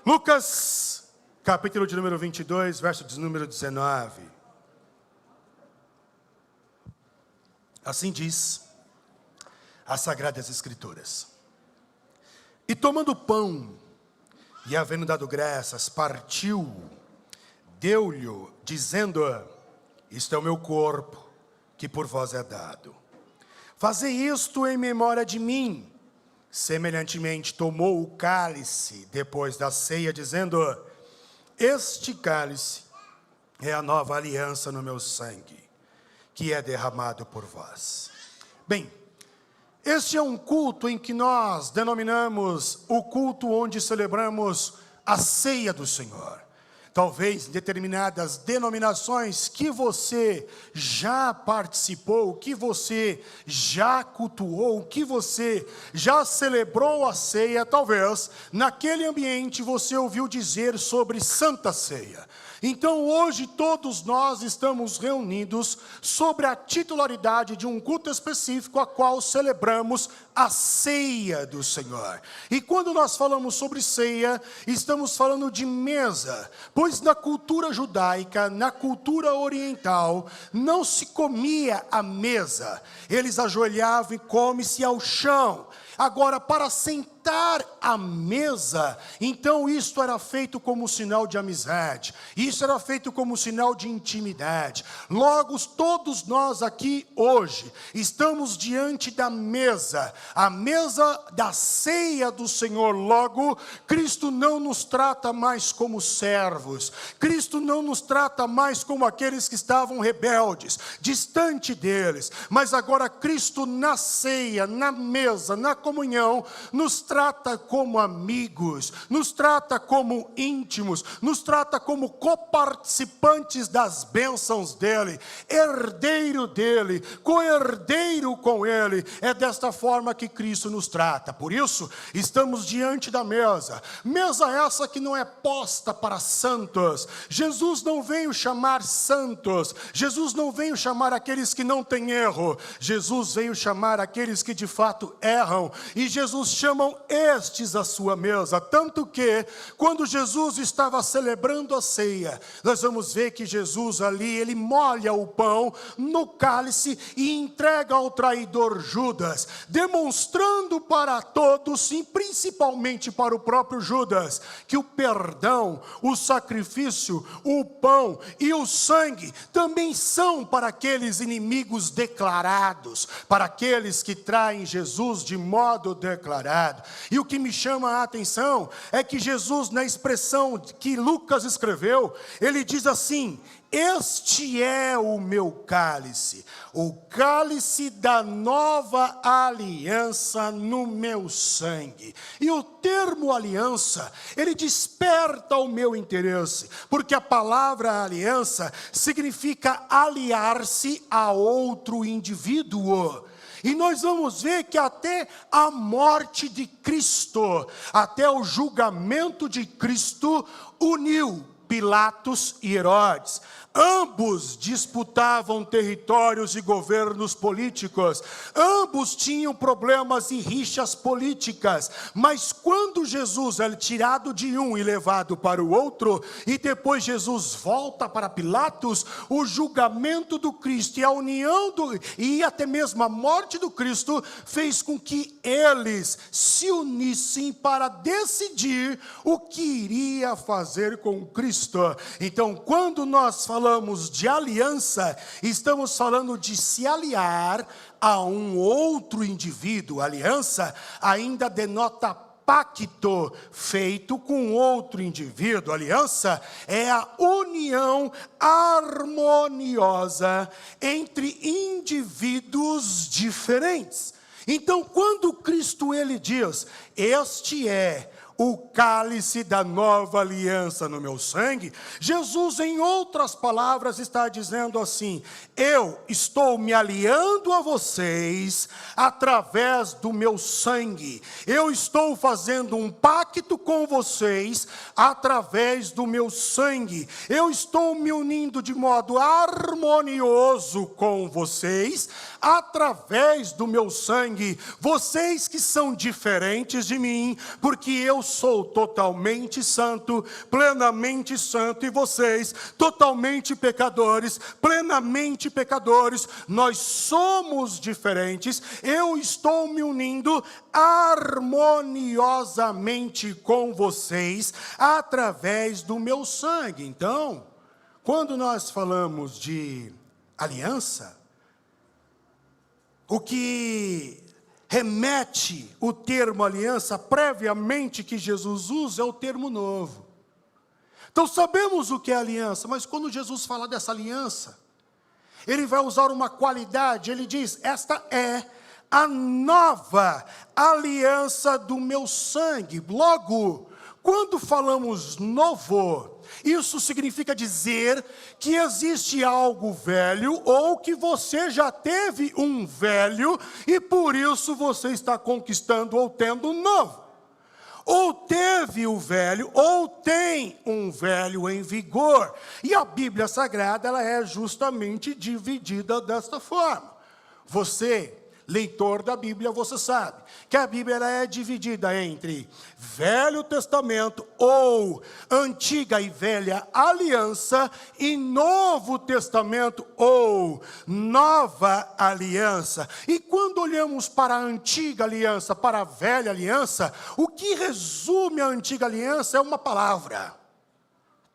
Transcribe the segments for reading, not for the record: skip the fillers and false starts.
Lucas, capítulo de número 22, verso de número 19. Assim diz as Sagradas Escrituras. E tomando o pão, e havendo dado graças, partiu, deu-lhe, dizendo: isto é o meu corpo, que por vós é dado. Fazei isto em memória de mim. Semelhantemente tomou o cálice, depois da ceia, dizendo: este cálice é a nova aliança no meu sangue, que é derramado por vós. Bem, este é um culto em que nós denominamos o culto onde celebramos a ceia do Senhor. Talvez em determinadas denominações que você já participou, que você já cultuou, que você já celebrou a ceia, talvez naquele ambiente você ouviu dizer sobre Santa Ceia. Então hoje todos nós estamos reunidos sobre a titularidade de um culto específico a qual celebramos a ceia do Senhor. E quando nós falamos sobre ceia, estamos falando de mesa, pois na cultura judaica, na cultura oriental, não se comia à mesa, eles ajoelhavam e come-se ao chão. Agora, para sentar à mesa, então isto era feito como sinal de amizade, isso era feito como sinal de intimidade. Logo, todos nós aqui hoje estamos diante da mesa, a mesa da ceia do Senhor. Logo, Cristo não nos trata mais como servos, Cristo não nos trata mais como aqueles que estavam rebeldes, distante deles, mas agora Cristo na ceia, na mesa, na comunhão, nos trata como amigos, nos trata como íntimos, nos trata como coparticipantes das bênçãos dele, herdeiro dele, co-herdeiro com ele. É desta forma que Cristo nos trata. Por isso, estamos diante da mesa. Mesa essa que não é posta para santos. Jesus não veio chamar santos. Jesus não veio chamar aqueles que não têm erro. Jesus veio chamar aqueles que de fato erram. E Jesus chamam estes à sua mesa, tanto que quando Jesus estava celebrando a ceia, nós vamos ver que Jesus ali, ele molha o pão no cálice e entrega ao traidor Judas, demonstrando para todos, e principalmente para o próprio Judas, que o perdão, o sacrifício, o pão e o sangue também são para aqueles inimigos declarados, para aqueles que traem Jesus de modo declarado. E o que me chama a atenção é que Jesus, na expressão que Lucas escreveu, ele diz assim: este é o meu cálice, o cálice da nova aliança no meu sangue. E o termo aliança, ele desperta o meu interesse, porque a palavra aliança significa aliar-se a outro indivíduo. E nós vamos ver que até a morte de Cristo, até o julgamento de Cristo, uniu Pilatos e Herodes. Ambos disputavam territórios e governos políticos. Ambos tinham problemas e rixas políticas. Mas quando Jesus é tirado de um e levado para o outro, e depois Jesus volta para Pilatos, o julgamento do Cristo e a união e até mesmo a morte do Cristo fez com que eles se unissem para decidir o que iria fazer com Cristo. Então, quando nós falamos de aliança, estamos falando de se aliar a um outro indivíduo. Aliança ainda denota pacto feito com outro indivíduo. Aliança é a união harmoniosa entre indivíduos diferentes. Então, quando Cristo ele diz: este é o cálice da nova aliança no meu sangue, Jesus, em outras palavras, está dizendo assim: eu estou me aliando a vocês através do meu sangue. Eu estou fazendo um pacto com vocês através do meu sangue. Eu estou me unindo de modo harmonioso com vocês através do meu sangue. Vocês que são diferentes de mim, porque eu sou totalmente santo, plenamente santo, e vocês totalmente pecadores, plenamente pecadores. Nós somos diferentes. Eu estou me unindo harmoniosamente com vocês através do meu sangue. Então, quando nós falamos de aliança, o que remete o termo aliança previamente que Jesus usa é o termo novo. Então sabemos o que é aliança, mas quando Jesus fala dessa aliança, ele vai usar uma qualidade, ele diz: esta é a nova aliança do meu sangue. Logo, quando falamos novo, isso significa dizer que existe algo velho, ou que você já teve um velho, e por isso você está conquistando ou tendo um novo. Ou teve o velho, ou tem um velho em vigor. E a Bíblia Sagrada, ela é justamente dividida desta forma. Você, leitor da Bíblia, você sabe que a Bíblia ela é dividida entre Velho Testamento ou Antiga e Velha Aliança e Novo Testamento ou Nova Aliança. E quando olhamos para a Antiga Aliança, para a Velha Aliança, o que resume a Antiga Aliança é uma palavra: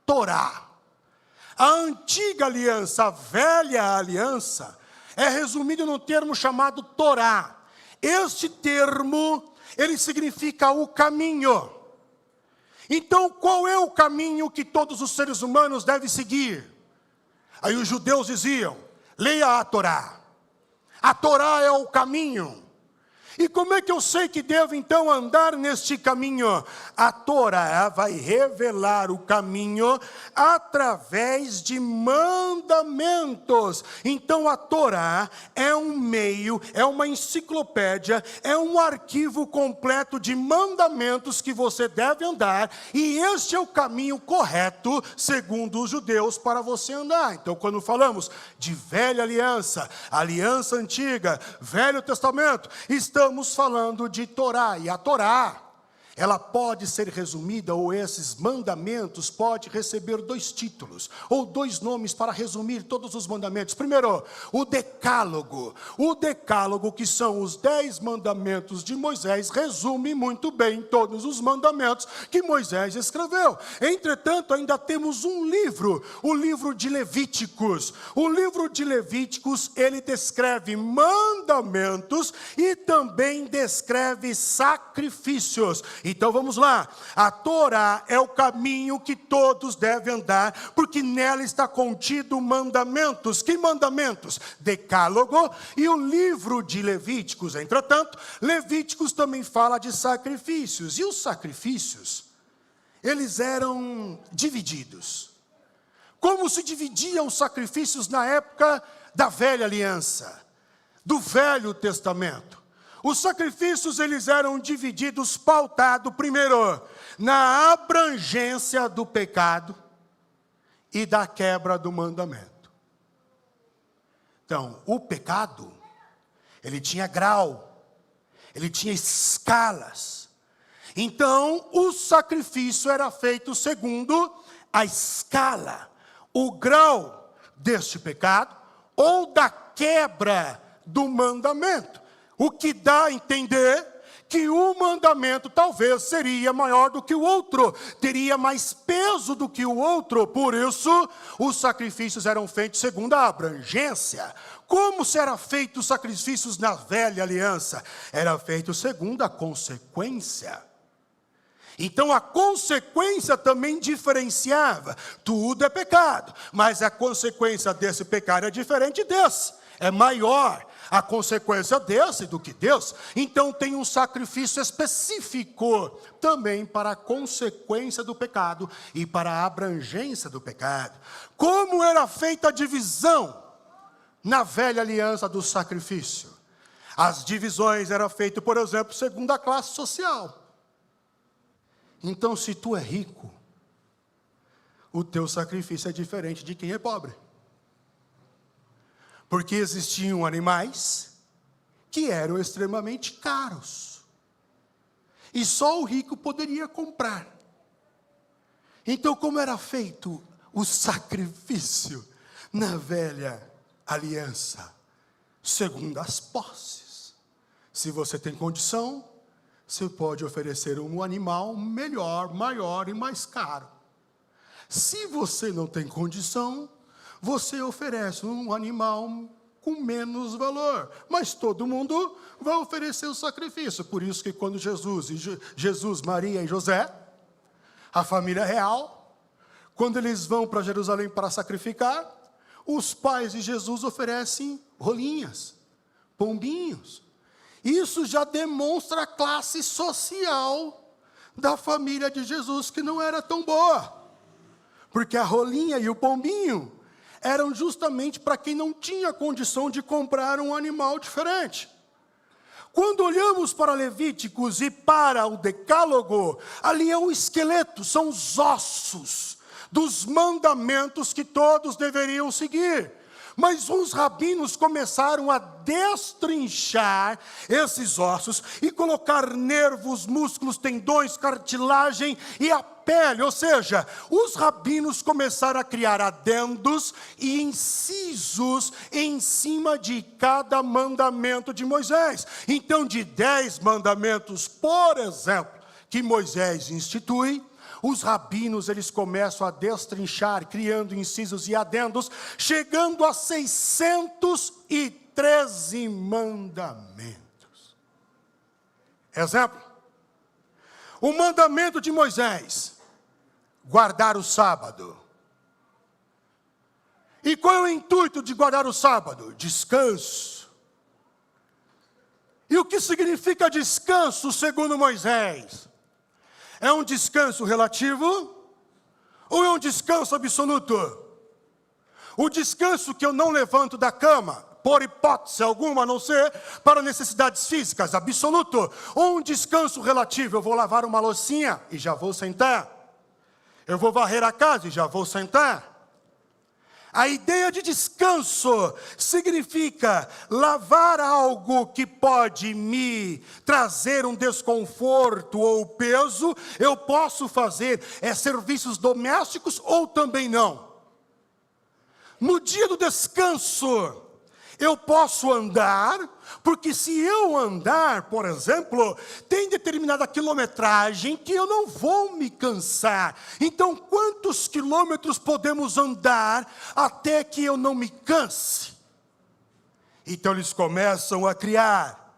Torá. A Antiga Aliança, a Velha Aliança, é resumido no termo chamado Torá. Este termo, ele significa o caminho. Então, qual é o caminho que todos os seres humanos devem seguir? Aí os judeus diziam: leia a Torá. A Torá é o caminho. E como é que eu sei que devo então andar neste caminho? A Torá vai revelar o caminho através de mandamentos. Então a Torá é um meio, é uma enciclopédia, é um arquivo completo de mandamentos que você deve andar, e este é o caminho correto, segundo os judeus, para você andar. Então quando falamos de velha aliança, aliança antiga, Velho Testamento, estamos falando de Torá. E a Torá, ela pode ser resumida, ou esses mandamentos podem receber dois títulos, ou dois nomes para resumir todos os mandamentos. Primeiro, o Decálogo. O Decálogo, que são os 10 mandamentos de Moisés, resume muito bem todos os mandamentos que Moisés escreveu. Entretanto, ainda temos um livro, o livro de Levíticos. O livro de Levíticos, ele descreve mandamentos e também descreve sacrifícios. Então vamos lá, a Torá é o caminho que todos devem andar, porque nela está contido mandamentos. Que mandamentos? Decálogo e o livro de Levíticos. Entretanto, Levíticos também fala de sacrifícios, e os sacrifícios, eles eram divididos. Como se dividiam os sacrifícios na época da velha aliança, do Velho Testamento? Os sacrifícios, eles eram divididos, pautado primeiro na abrangência do pecado e da quebra do mandamento. Então, o pecado, ele tinha grau, ele tinha escalas. Então, o sacrifício era feito segundo a escala, o grau deste pecado ou da quebra do mandamento. O que dá a entender que um mandamento talvez seria maior do que o outro, teria mais peso do que o outro. Por isso, os sacrifícios eram feitos segundo a abrangência. Como será feito os sacrifícios na velha aliança? Era feito segundo a consequência. Então a consequência também diferenciava. Tudo é pecado, mas a consequência desse pecado é diferente desse, é maior a consequência desse do que Deus. Então tem um sacrifício específico também para a consequência do pecado e para a abrangência do pecado. Como era feita a divisão na velha aliança do sacrifício? As divisões eram feitas, por exemplo, segundo a classe social. Então, se tu é rico, o teu sacrifício é diferente de quem é pobre. Porque existiam animais que eram extremamente caros. e só o rico poderia comprar. Então, como era feito o sacrifício na velha aliança? Segundo as posses. Se você tem condição, você pode oferecer um animal melhor, maior e mais caro. Se você não tem condição, você oferece um animal com menos valor. Mas todo mundo vai oferecer o sacrifício. Por isso que quando Jesus, Maria e José, a família real, quando eles vão para Jerusalém para sacrificar, os pais de Jesus oferecem rolinhas, pombinhos. Isso já demonstra a classe social da família de Jesus, que não era tão boa. Porque a rolinha e o pombinho eram justamente para quem não tinha condição de comprar um animal diferente. Quando olhamos para Levíticos e para o Decálogo, ali é o esqueleto, são os ossos dos mandamentos que todos deveriam seguir. Mas os rabinos começaram a destrinchar esses ossos e colocar nervos, músculos, tendões, cartilagem e a pele. Ou seja, os rabinos começaram a criar adendos e incisos em cima de cada mandamento de Moisés. Então, de 10 mandamentos, por exemplo, que Moisés institui, os rabinos, eles começam a destrinchar, criando incisos e adendos, chegando a 613 mandamentos. Exemplo, o mandamento de Moisés, guardar o sábado. E qual é o intuito de guardar o sábado? Descanso. E o que significa descanso, segundo Moisés? É um descanso relativo ou é um descanso absoluto? O descanso que eu não levanto da cama, por hipótese alguma, a não ser para necessidades físicas, absoluto. Ou um descanso relativo, eu vou lavar uma loucinha e já vou sentar. Eu vou varrer a casa e já vou sentar. A ideia de descanso significa lavar algo que pode me trazer um desconforto ou peso. Eu posso fazer serviços domésticos ou também não. No dia do descanso, eu posso andar, porque se eu andar, por exemplo, tem determinada quilometragem que eu não vou me cansar. Então, quantos quilômetros podemos andar até que eu não me canse? Então, eles começam a criar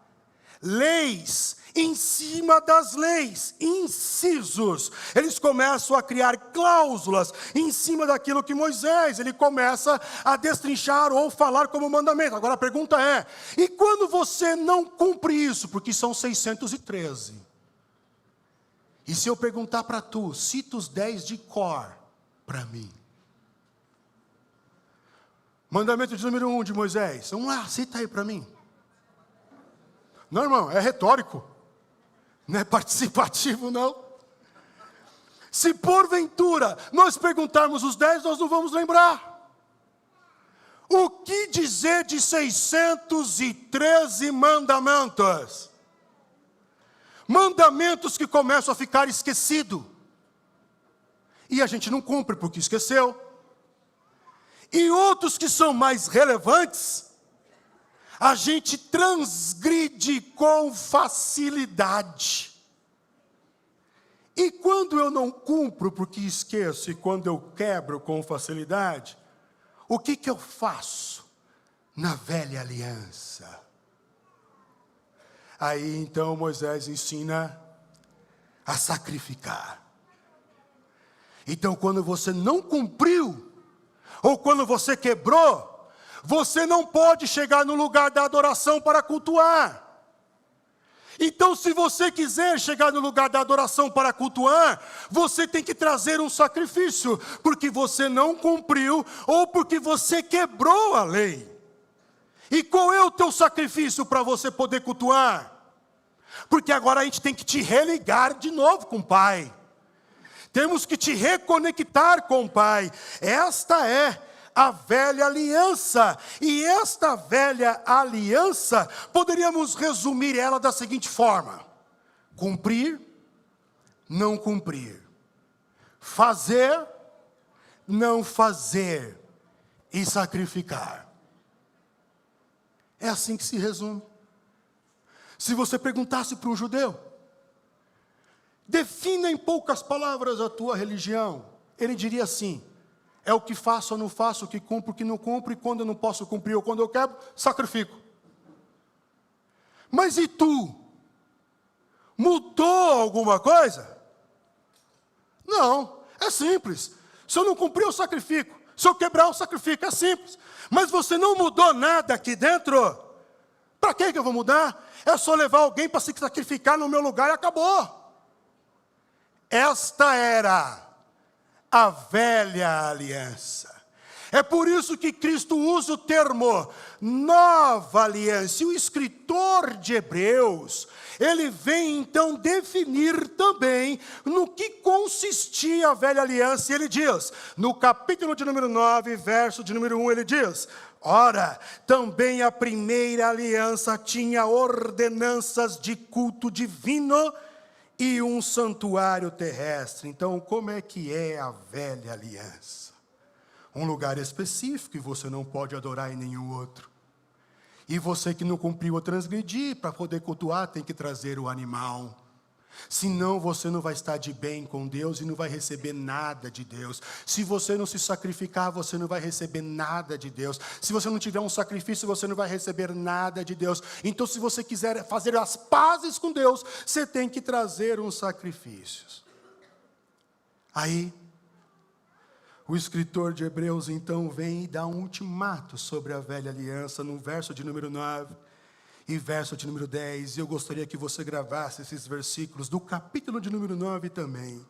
leis em cima das leis, incisos. Eles começam a criar cláusulas em cima daquilo que Moisés, ele começa a destrinchar ou falar como mandamento. Agora a pergunta é, e quando você não cumpre isso? Porque são 613. E se eu perguntar para tu, cita os 10 de cor para mim. Mandamento de número 1 de Moisés. Vamos lá, cita aí para mim. Não, irmão, é retórico. Não é participativo, não. Se porventura nós perguntarmos os 10, nós não vamos lembrar. O que dizer de 613 mandamentos? Mandamentos que começam a ficar esquecidos. E a gente não cumpre porque esqueceu. E outros que são mais relevantes, a gente transgride com facilidade. E quando eu não cumpro porque esqueço, e quando eu quebro com facilidade, o que eu faço na velha aliança? Aí então Moisés ensina a sacrificar. Então quando você não cumpriu, ou quando você quebrou, você não pode chegar no lugar da adoração para cultuar. Então, se você quiser chegar no lugar da adoração para cultuar, você tem que trazer um sacrifício, porque você não cumpriu, ou porque você quebrou a lei. E qual é o teu sacrifício para você poder cultuar? Porque agora a gente tem que te religar de novo com o Pai. Temos que te reconectar com o Pai. Esta é a velha aliança. E esta velha aliança, poderíamos resumir ela da seguinte forma: cumprir não cumprir. Fazer, não fazer e sacrificar. É assim que se resume. Se você perguntasse para um judeu, defina em poucas palavras a tua religião, ele diria assim: é o que faço ou não faço, o que cumpro, o que não cumpro, e quando eu não posso cumprir ou quando eu quero, sacrifico. Mas e tu? Mudou alguma coisa? Não, é simples. Se eu não cumprir, eu sacrifico. Se eu quebrar, eu sacrifico. É simples. Mas você não mudou nada aqui dentro. Para que eu vou mudar? É só levar alguém para se sacrificar no meu lugar e acabou. Esta era a velha aliança. É por isso que Cristo usa o termo nova aliança. E o escritor de Hebreus, ele vem então definir também no que consistia a velha aliança. E ele diz, no capítulo de número 9, verso de número 1, ele diz: ora, também a primeira aliança tinha ordenanças de culto divino e um santuário terrestre. Então, como é que é a velha aliança? Um lugar específico, e você não pode adorar em nenhum outro. E você que não cumpriu ou transgredir, para poder cultuar, tem que trazer o animal. Senão você não vai estar de bem com Deus e não vai receber nada de Deus. Se você não se sacrificar, você não vai receber nada de Deus. Se você não tiver um sacrifício, você não vai receber nada de Deus. Então, se você quiser fazer as pazes com Deus, você tem que trazer uns sacrifícios. Aí, o escritor de Hebreus então vem e dá um ultimato sobre a velha aliança, no verso de número 9 e verso de número 10. Eu gostaria que você gravasse esses versículos do capítulo de número 9 também.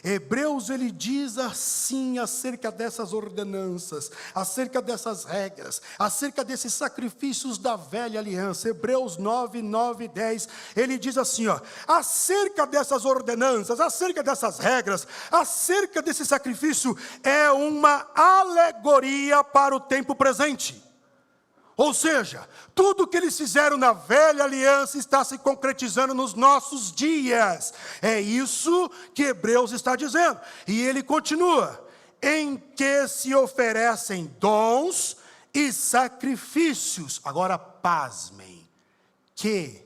Hebreus, ele diz assim acerca dessas ordenanças, acerca dessas regras, acerca desses sacrifícios da velha aliança. Hebreus 9, 9 e 10, ele diz assim, acerca dessas ordenanças, acerca dessas regras, acerca desse sacrifício, é uma alegoria para o tempo presente. Ou seja, tudo que eles fizeram na velha aliança está se concretizando nos nossos dias. É isso que Hebreus está dizendo. E ele continua: em que se oferecem dons e sacrifícios. Agora pasmem, que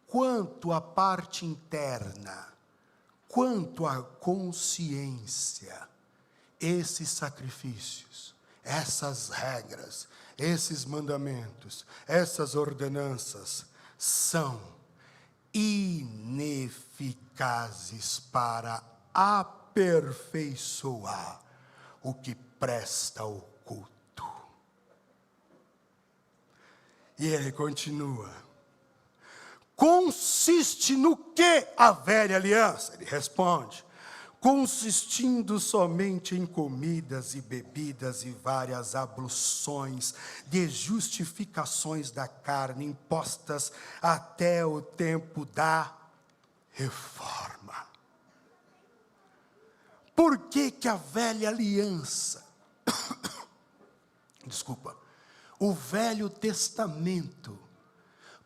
quanto à parte interna, quanto à consciência, esses sacrifícios, essas regras, esses mandamentos, essas ordenanças são ineficazes para aperfeiçoar o que presta ao culto. E ele continua: consiste no que a velha aliança? Ele responde: consistindo somente em comidas e bebidas e várias abluções de justificações da carne, impostas até o tempo da reforma. Por que que a velha aliança, o Velho Testamento,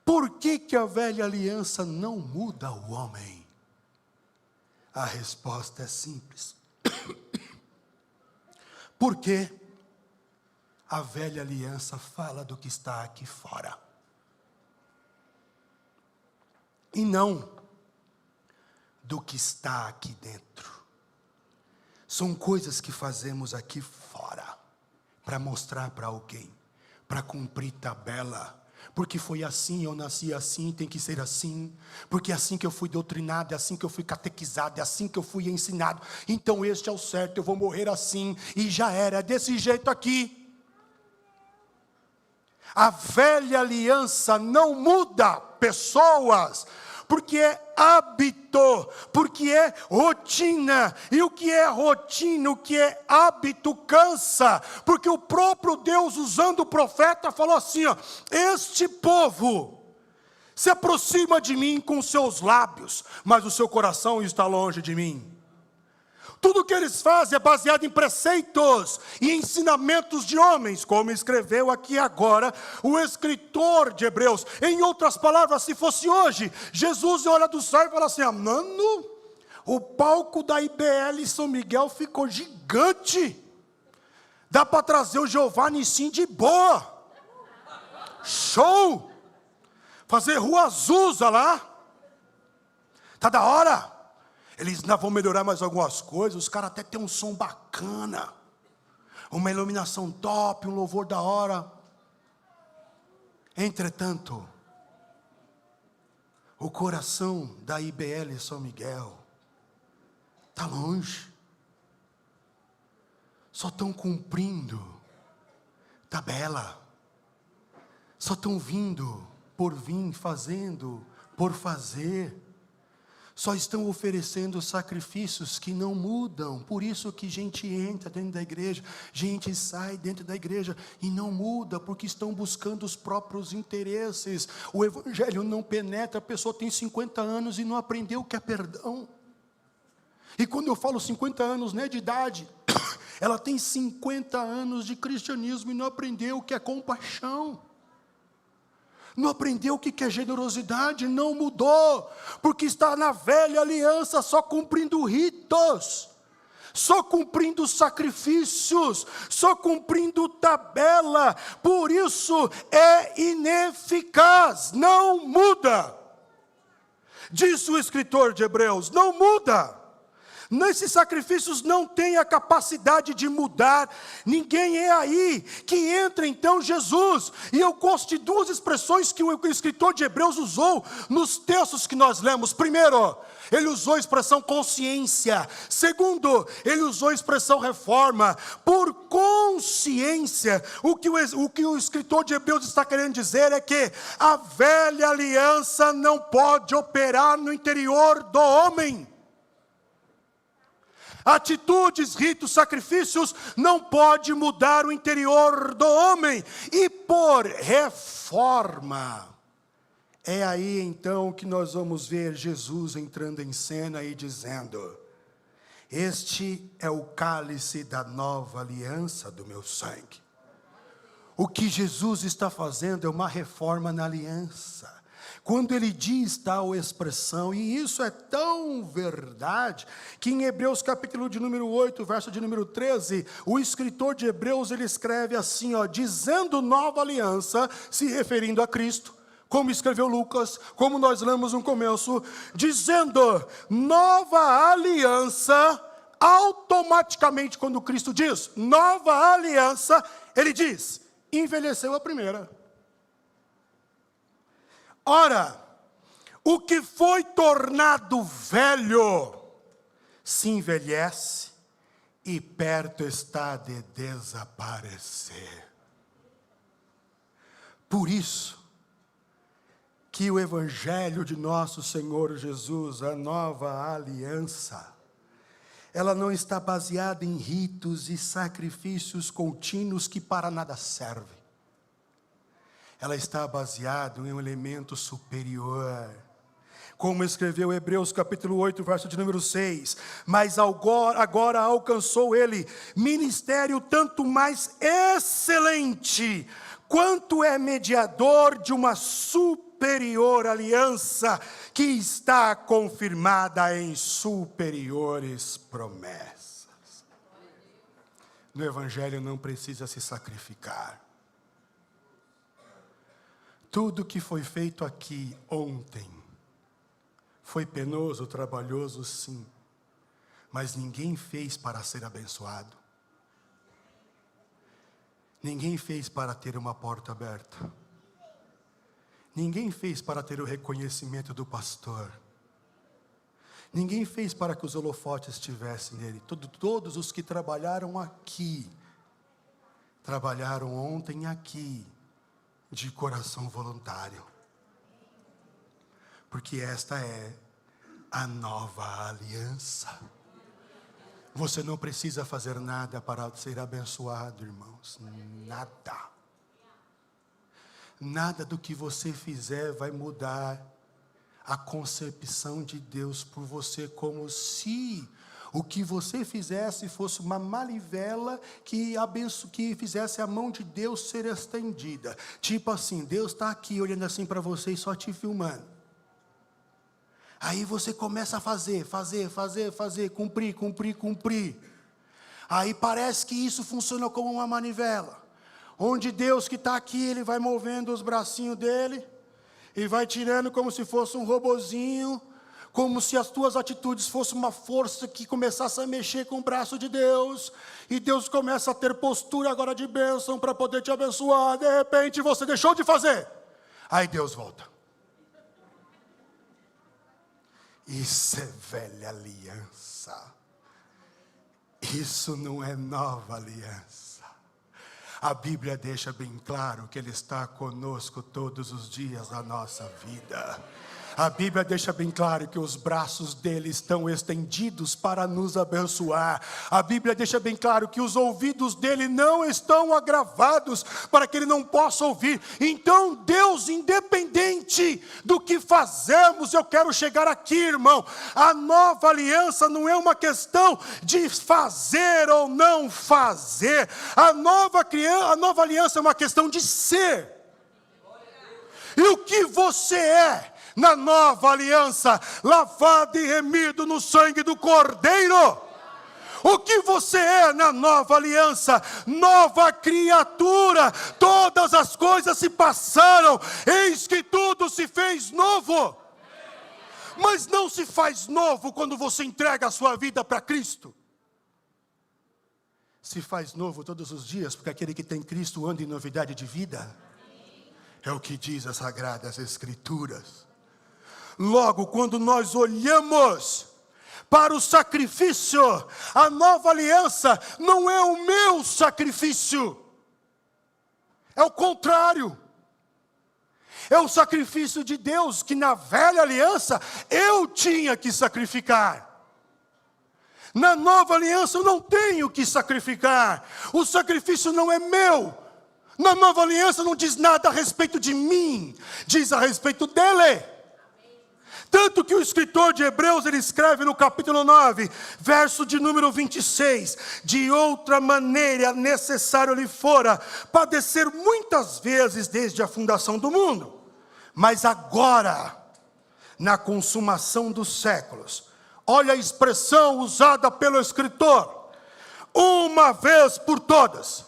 por que que a velha aliança não muda o homem? A resposta é simples. Porque a velha aliança fala do que está aqui fora. E não do que está aqui dentro. São coisas que fazemos aqui fora, para mostrar para alguém, para cumprir tabela. Porque foi assim, eu nasci assim, tem que ser assim. Porque é assim que eu fui doutrinado, é assim que eu fui catequizado, é assim que eu fui ensinado. Então este é o certo, eu vou morrer assim. E já era, desse jeito aqui. A velha aliança não muda pessoas, porque é hábito, porque é rotina. E o que é rotina, o que é hábito cansa. Porque o próprio Deus, usando o profeta, falou assim, este povo se aproxima de mim com seus lábios, mas o seu coração está longe de mim. Tudo que eles fazem é baseado em preceitos e ensinamentos de homens, como escreveu aqui agora o escritor de Hebreus. Em outras palavras, se fosse hoje, Jesus olha do céu e fala assim, mano, O palco da IBL São Miguel ficou gigante. Dá para trazer o Jeová Nissim de boa. Show! Fazer Rua Azusa lá. Tá da hora. Eles ainda vão melhorar mais algumas coisas. Os caras até tem um som bacana. Uma iluminação top, um louvor da hora. Entretanto, o coração da IBL São Miguel está longe. Só estão cumprindo tabela. Só estão vindo por vir, fazendo por fazer. Só estão oferecendo sacrifícios que não mudam. Por isso que gente entra dentro da igreja, gente sai dentro da igreja e não muda, porque estão buscando os próprios interesses. O evangelho não penetra, a pessoa tem 50 anos e não aprendeu o que é perdão. E quando eu falo 50 anos, não é de idade, ela tem 50 anos de cristianismo e não aprendeu o que é compaixão. Não aprendeu o que é generosidade, não mudou, porque está na velha aliança, só cumprindo ritos, só cumprindo sacrifícios, só cumprindo tabela, por isso é ineficaz, não muda. Diz o escritor de Hebreus, não muda. Nesses sacrifícios não tem a capacidade de mudar, ninguém é aí que entra então Jesus. E eu gosto de duas expressões que o escritor de Hebreus usou nos textos que nós lemos. Primeiro, ele usou a expressão consciência. Segundo, ele usou a expressão reforma. Por consciência, o que o escritor de Hebreus está querendo dizer é que a velha aliança não pode operar no interior do homem. Atitudes, ritos, sacrifícios não pode mudar o interior do homem. E por reforma, é aí então que nós vamos ver Jesus entrando em cena e dizendo: este é o cálice da nova aliança do meu sangue. O que Jesus está fazendo é uma reforma na aliança. Quando ele diz tal expressão, e isso é tão verdade, que em Hebreus capítulo de número 8, verso de número 13, o escritor de Hebreus, ele escreve assim, dizendo nova aliança, se referindo a Cristo, como escreveu Lucas, como nós lemos no começo, dizendo nova aliança, automaticamente quando Cristo diz nova aliança, ele diz, envelheceu a primeira. Ora, o que foi tornado velho, se envelhece e perto está de desaparecer. Por isso, que o evangelho de nosso Senhor Jesus, a nova aliança, ela não está baseada em ritos e sacrifícios contínuos que para nada servem. Ela está baseada em um elemento superior. Como escreveu Hebreus capítulo 8, verso de número 6. Mas agora alcançou ele ministério tanto mais excelente, quanto é mediador de uma superior aliança, que está confirmada em superiores promessas. No evangelho não precisa se sacrificar. Tudo que foi feito aqui ontem foi penoso, trabalhoso, sim, mas ninguém fez para ser abençoado. Ninguém fez para ter uma porta aberta. Ninguém fez para ter o reconhecimento do pastor. Ninguém fez para que os holofotes estivessem nele. Todos os que trabalharam aqui, trabalharam ontem aqui, de coração voluntário, porque esta é a nova aliança. Você não precisa fazer nada para ser abençoado, irmãos, nada. Nada do que você fizer vai mudar a concepção de Deus por você, como se o que você fizesse fosse uma manivela que fizesse a mão de Deus ser estendida. Tipo assim, Deus está aqui olhando assim para você e só te filmando. Aí você começa a fazer, cumprir. Aí parece que isso funciona como uma manivela, onde Deus que está aqui, Ele vai movendo os bracinhos dEle, e vai tirando como se fosse um robozinho, como se as tuas atitudes fossem uma força que começasse a mexer com o braço de Deus, e Deus começa a ter postura agora de bênção para poder te abençoar. De repente você deixou de fazer, aí Deus volta. Isso é velha aliança, isso não é nova aliança. A Bíblia deixa bem claro que Ele está conosco todos os dias da nossa vida. A Bíblia deixa bem claro que os braços dele estão estendidos para nos abençoar. A Bíblia deixa bem claro que os ouvidos dele não estão agravados para que ele não possa ouvir. Então Deus, independente do que fazemos, eu quero chegar aqui, irmão. A nova aliança não é uma questão de fazer ou não fazer. A nova aliança é uma questão de ser. E o que você é na nova aliança, lavado e remido no sangue do Cordeiro? O que você é na nova aliança? Nova criatura. Todas as coisas se passaram, eis que tudo se fez novo. Mas não se faz novo quando você entrega a sua vida para Cristo. Se faz novo todos os dias, porque aquele que tem Cristo anda em novidade de vida. É o que diz as Sagradas Escrituras. Logo, quando nós olhamos para o sacrifício, a nova aliança não é o meu sacrifício. É o contrário. É o sacrifício de Deus, que na velha aliança eu tinha que sacrificar. Na nova aliança eu não tenho que sacrificar. O sacrifício não é meu. Na nova aliança não diz nada a respeito de mim, diz a respeito dele. Tanto que o escritor de Hebreus, ele escreve no capítulo 9, verso de número 26, de outra maneira necessário lhe fora padecer muitas vezes desde a fundação do mundo, mas agora, na consumação dos séculos, olha a expressão usada pelo escritor, uma vez por todas,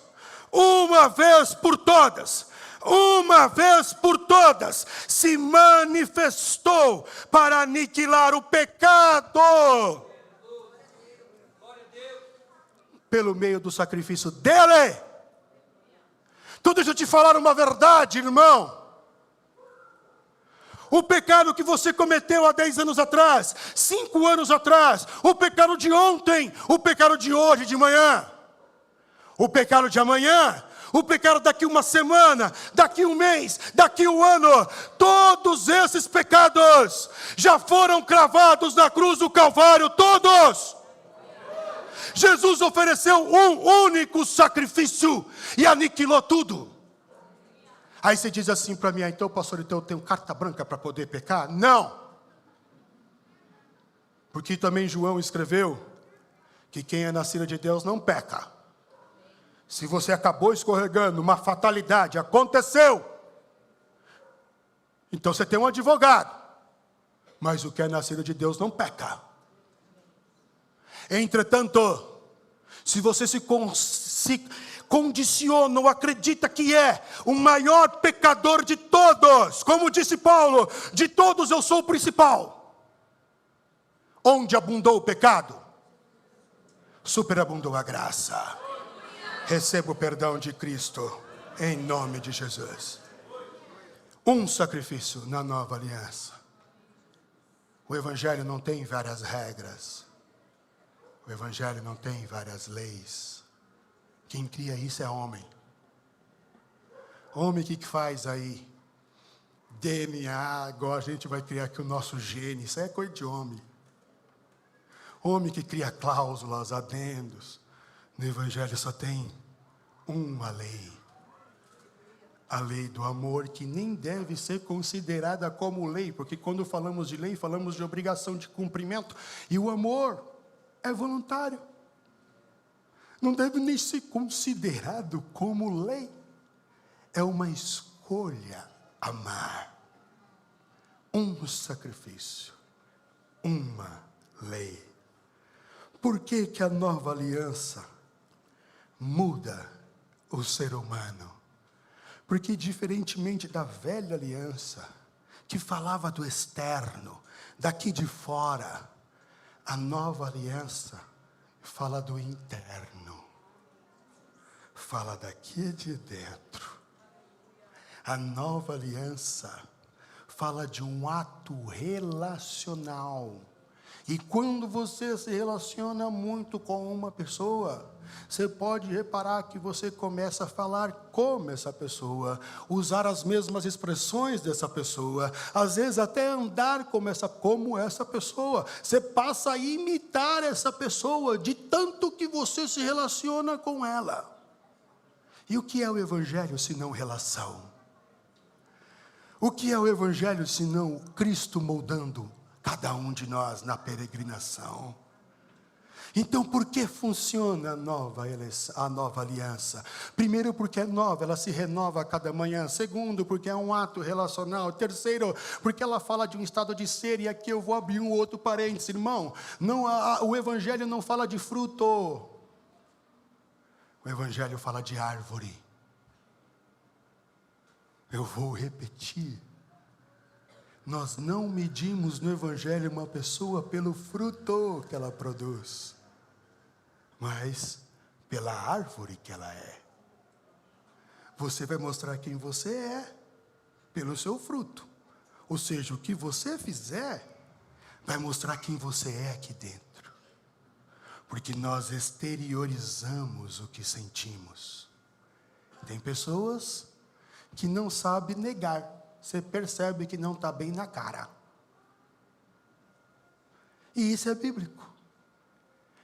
se manifestou para aniquilar o pecado pelo meio do sacrifício dele. Então deixa eu te falar uma verdade, irmão. O pecado que você cometeu há 10 anos atrás, 5 anos atrás, o pecado de ontem, o pecado de hoje, de manhã, o pecado de amanhã, o pecado daqui uma semana, daqui um mês, daqui um ano, todos esses pecados já foram cravados na cruz do Calvário, todos. Jesus ofereceu um único sacrifício e aniquilou tudo. Aí você diz assim para mim, então pastor, então eu tenho carta branca para poder pecar? Não. Porque também João escreveu que quem é nascido de Deus não peca. Se você acabou escorregando, uma fatalidade aconteceu, então você tem um advogado. Mas o que é nascido de Deus não peca. Entretanto, se você se condiciona ou acredita que é o maior pecador de todos, como disse Paulo, de todos eu sou o principal. Onde abundou o pecado, superabundou a graça. Receba o perdão de Cristo, em nome de Jesus. Um sacrifício na nova aliança. O Evangelho não tem várias regras. O Evangelho não tem várias leis. Quem cria isso é homem. Homem, o que faz aí? DNA, agora a gente vai criar aqui o nosso gene. Isso é coisa de homem. Homem que cria cláusulas, adendos. No Evangelho só tem uma lei. A lei do amor, que nem deve ser considerada como lei, porque quando falamos de lei, falamos de obrigação de cumprimento, e o amor é voluntário. Não deve nem ser considerado como lei. É uma escolha amar. Um sacrifício uma lei. Por que que a nova aliança muda o ser humano? Porque diferentemente da velha aliança, que falava do externo, daqui de fora, a nova aliança fala do interno, fala daqui de dentro. A nova aliança fala de um ato relacional. E quando você se relaciona muito com uma pessoa, você pode reparar que você começa a falar como essa pessoa, usar as mesmas expressões dessa pessoa, às vezes até andar como essa pessoa. Você passa a imitar essa pessoa, de tanto que você se relaciona com ela. E o que é o Evangelho se não relação? O que é o Evangelho se não Cristo moldando cada um de nós na peregrinação? Então, por que funciona a nova aliança? Primeiro, porque é nova, ela se renova a cada manhã. Segundo, porque é um ato relacional. Terceiro, porque ela fala de um estado de ser. E aqui eu vou abrir um outro parênteses, irmão. O Evangelho não fala de fruto. O Evangelho fala de árvore. Eu vou repetir. Nós não medimos no Evangelho uma pessoa pelo fruto que ela produz, mas pela árvore que ela é. Você vai mostrar quem você é pelo seu fruto. Ou seja, o que você fizer vai mostrar quem você é aqui dentro. Porque nós exteriorizamos o que sentimos. Tem pessoas que não sabem negar. Você percebe que não está bem na cara. E isso é bíblico.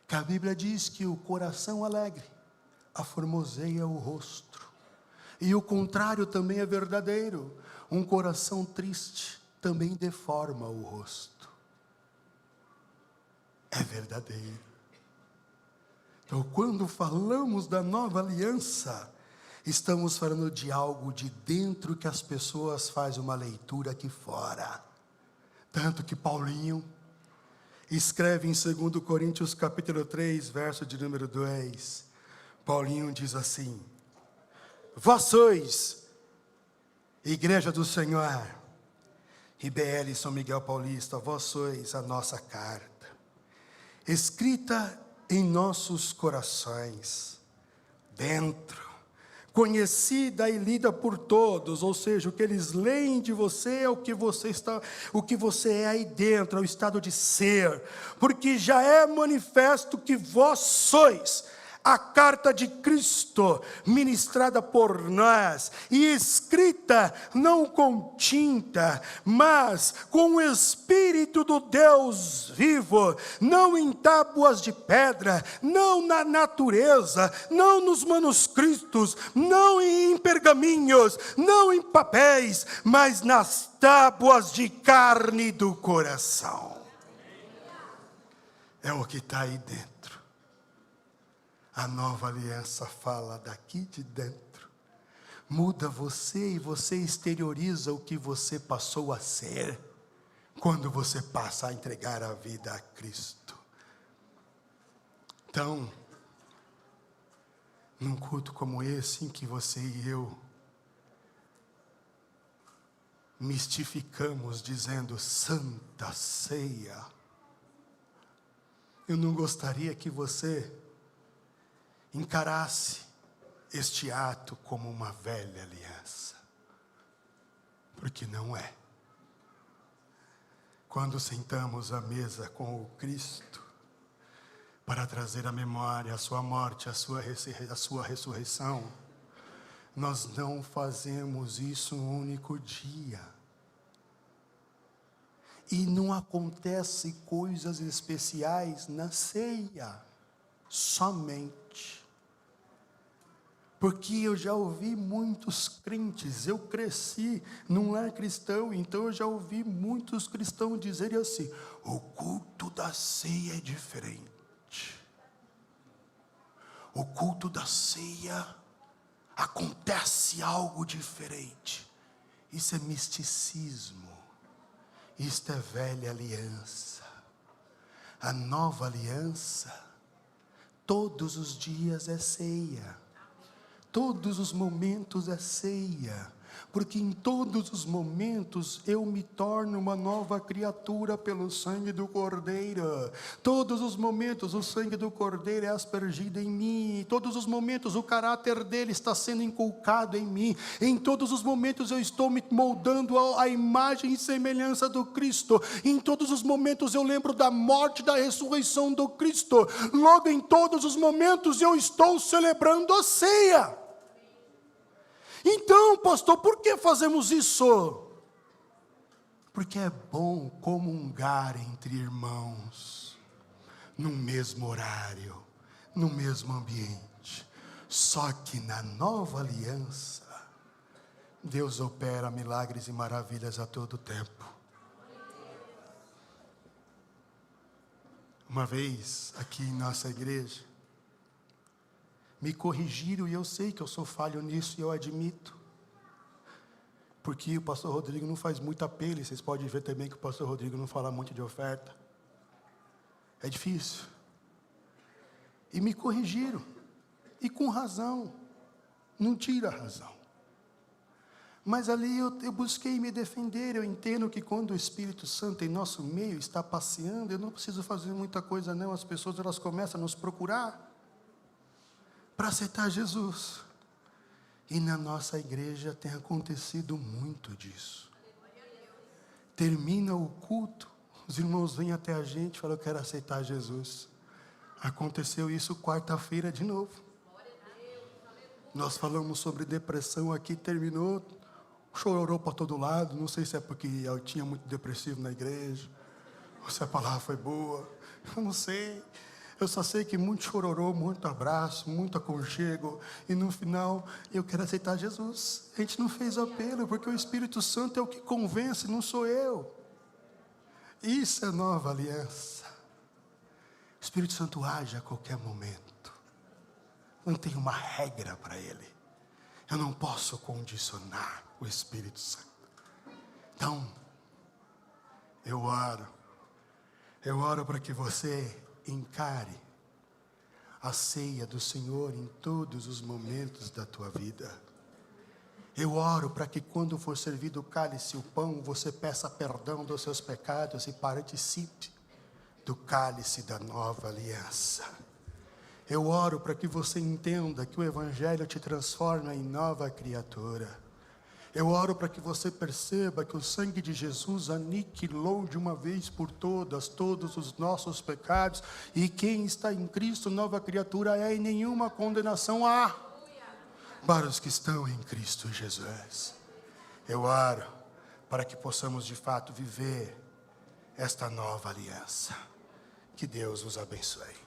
Que a Bíblia diz que o coração alegre aformoseia o rosto. E o contrário também é verdadeiro. Um coração triste também deforma o rosto. É verdadeiro. Então, quando falamos da nova aliança, estamos falando de algo de dentro que as pessoas fazem uma leitura aqui fora. Tanto que Paulinho escreve em 2 Coríntios capítulo 3, verso de número 2. Paulinho diz assim: vós sois Igreja do Senhor, IBL São Miguel Paulista, vós sois a nossa carta, escrita em nossos corações, dentro, conhecida e lida por todos, ou seja, o que eles leem de você é o que você é aí dentro, é o estado de ser, porque já é manifesto que vós sois a carta de Cristo, ministrada por nós, e escrita não com tinta, mas com o Espírito do Deus vivo, não em tábuas de pedra, não na natureza, não nos manuscritos, não em pergaminhos, não em papéis, mas nas tábuas de carne do coração. É o que está aí dentro. A nova aliança fala daqui de dentro. Muda você e você exterioriza o que você passou a ser, quando você passa a entregar a vida a Cristo. Então, num culto como esse, em que você e eu mistificamos dizendo Santa Ceia, eu não gostaria que você encarasse este ato como uma velha aliança, porque não é. Quando sentamos à mesa com o Cristo, para trazer à memória a sua morte, a sua ressurreição, nós não fazemos isso um único dia. E não acontece coisas especiais na ceia, somente. Porque eu já ouvi muitos crentes, eu cresci num lar cristão, então eu já ouvi muitos cristãos dizerem assim: o culto da ceia é diferente. O culto da ceia acontece algo diferente. Isso é misticismo, isto é velha aliança. A nova aliança, todos os dias é ceia, todos os momentos é ceia, porque em todos os momentos eu me torno uma nova criatura pelo sangue do Cordeiro. Todos os momentos o sangue do Cordeiro é aspergido em mim. Em todos os momentos o caráter dele está sendo inculcado em mim. Em todos os momentos eu estou me moldando à imagem e semelhança do Cristo. Em todos os momentos eu lembro da morte e da ressurreição do Cristo. Logo, em todos os momentos eu estou celebrando a ceia. Então, pastor, por que fazemos isso? Porque é bom comungar entre irmãos, no mesmo horário, no mesmo ambiente. Só que na nova aliança, Deus opera milagres e maravilhas a todo tempo. Uma vez, aqui em nossa igreja, me corrigiram, e eu sei que eu sou falho nisso, e eu admito. Porque o pastor Rodrigo não faz muito apelo, e vocês podem ver também que o pastor Rodrigo não fala muito de oferta. É difícil. E me corrigiram, e com razão, não tira a razão. Mas ali eu busquei me defender. Eu entendo que quando o Espírito Santo em nosso meio está passeando, eu não preciso fazer muita coisa não, as pessoas elas começam a nos procurar para aceitar Jesus. E na nossa igreja tem acontecido muito disso. Termina o culto, os irmãos vêm até a gente e falam: eu quero aceitar Jesus. Aconteceu isso quarta-feira de novo. Nós falamos sobre depressão aqui, terminou, chororou para todo lado. Não sei se é porque eu tinha muito depressivo na igreja, ou se a palavra foi boa, eu não sei. Eu só sei que muito chororô, muito abraço, muito aconchego. E no final, eu quero aceitar Jesus. A gente não fez apelo, porque o Espírito Santo é o que convence, não sou eu. Isso é nova aliança. O Espírito Santo age a qualquer momento. Não tem uma regra para ele. Eu não posso condicionar o Espírito Santo. Então, eu oro para que você encare a ceia do Senhor em todos os momentos da tua vida. Eu oro para que quando for servido o cálice e o pão, você peça perdão dos seus pecados e participe do cálice da nova aliança. Eu oro para que você entenda que o Evangelho te transforma em nova criatura. Eu oro para que você perceba que o sangue de Jesus aniquilou de uma vez por todas todos os nossos pecados, e quem está em Cristo, nova criatura é, e nenhuma condenação há para os que estão em Cristo Jesus. Eu oro para que possamos de fato viver esta nova aliança. Que Deus os abençoe.